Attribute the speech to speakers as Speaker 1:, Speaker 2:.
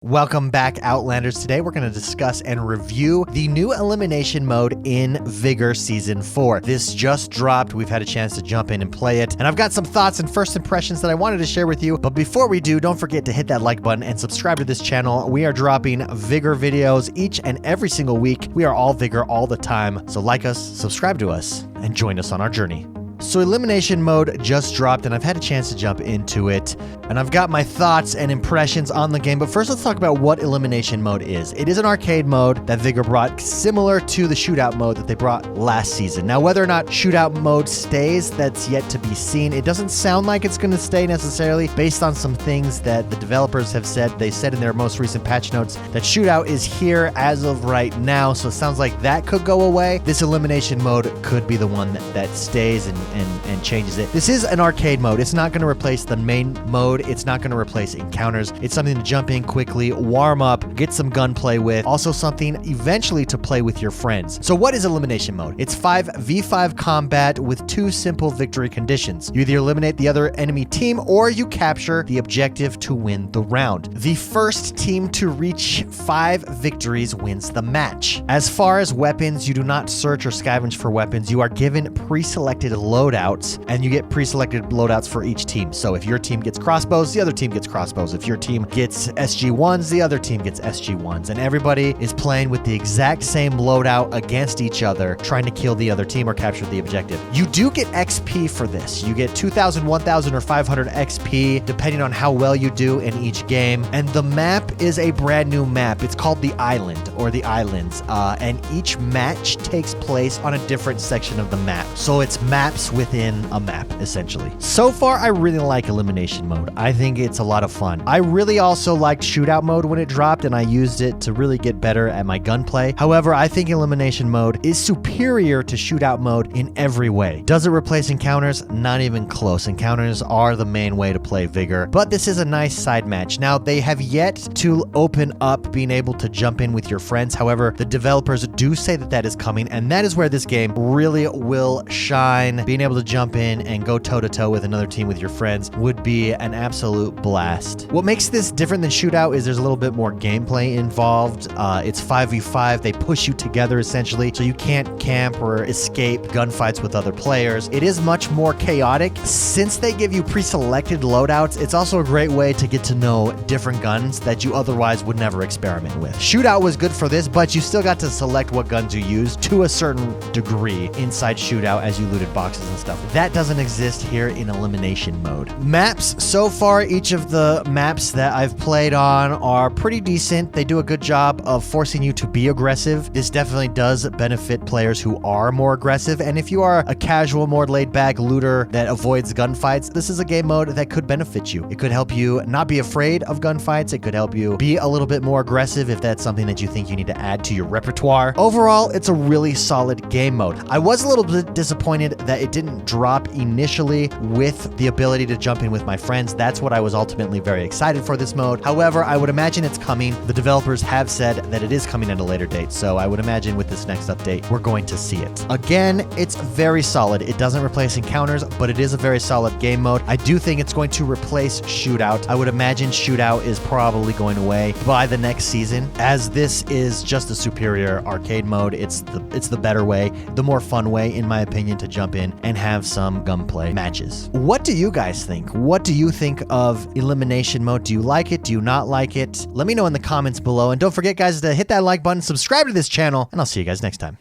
Speaker 1: Welcome back, Outlanders. Today we're going to discuss and review the new Elimination Mode in Vigor Season 4. This just dropped. We've had a chance to jump in and play it, and I've got some thoughts and first impressions that I wanted to share with you. But before we do, don't forget to hit that like button and subscribe to this channel. We are dropping Vigor videos each and every single week. We are all Vigor all the time, so like us, subscribe to us, and join us on our journey. So Elimination Mode just dropped, and I've had a chance to jump into it, and I've got my thoughts and impressions on the game. But first, let's talk about what Elimination Mode is. It is an arcade mode that Vigor brought, similar to the shootout mode that they brought last season. Now, whether or not shootout mode stays, that's yet to be seen. It doesn't sound like it's going to stay necessarily, based on some things that the developers have said. They said in their most recent patch notes that shootout is here as of right now, so it sounds like that could go away. This Elimination Mode could be the one that stays and changes it. This is an arcade mode. It's not going to replace the main mode. It's not going to replace encounters. It's something to jump in quickly, warm up, get some gunplay with. Also something eventually to play with your friends. So what is Elimination Mode? It's 5v5 combat with two simple victory conditions. You either eliminate the other enemy team or you capture the objective to win the round. The first team to reach 5 victories wins the match. As far as weapons, you do not search or scavenge for weapons. You are given pre-selected loadouts, and you get pre-selected loadouts for each team. So if your team gets crossbows, the other team gets crossbows. If your team gets SG-1s, the other team gets SG-1s. And everybody is playing with the exact same loadout against each other, trying to kill the other team or capture the objective. You do get XP for this. You get 2,000, 1,000, or 500 XP, depending on how well you do in each game. And the map is a brand new map. It's called the Island, or the Islands. And each match takes place on a different section of the map. So it's maps within a map, essentially. So far, I really like Elimination Mode. I think it's a lot of fun. I really also liked Shootout Mode when it dropped, and I used it to really get better at my gunplay. However, I think Elimination Mode is superior to Shootout Mode in every way. Does it replace encounters? Not even close. Encounters are the main way to play Vigor, but this is a nice side match. Now, they have yet to open up being able to jump in with your friends. However, the developers do say that that is coming, and that is where this game really will shine. Being able to jump in and go toe-to-toe with another team with your friends would be an absolute blast. What makes this different than Shootout is there's a little bit more gameplay involved. It's 5v5. They push you together, essentially, so you can't camp or escape gunfights with other players. It is much more chaotic. Since they give you pre-selected loadouts, it's also a great way to get to know different guns that you otherwise would never experiment with. Shootout was good for this, but you still got to select what guns you use to a certain degree inside Shootout as you looted boxes and stuff. That doesn't exist here in Elimination Mode. Maps, so far, each of the maps that I've played on are pretty decent. They do a good job of forcing you to be aggressive. This definitely does benefit players who are more aggressive, and if you are a casual, more laid-back looter that avoids gunfights, this is a game mode that could benefit you. It could help you not be afraid of gunfights. It could help you be a little bit more aggressive if that's something that you think you need to add to your repertoire. Overall, it's a really solid game mode. I was a little bit disappointed that it didn't drop initially with the ability to jump in with my friends. That's what I was ultimately very excited for this mode. However, I would imagine it's coming. The developers have said that it is coming at a later date, so I would imagine with this next update, we're going to see it. Again, it's very solid. It doesn't replace encounters, but it is a very solid game mode. I do think it's going to replace Shootout. I would imagine Shootout is probably going away by the next season, as this is just a superior arcade mode. It's the better way, the more fun way, in my opinion, to jump in and have some gunplay matches. What do you guys think? What do you think of Elimination Mode? Do you like it? Do you not like it? Let me know in the comments below. And don't forget, guys, to hit that like button, subscribe to this channel, and I'll see you guys next time.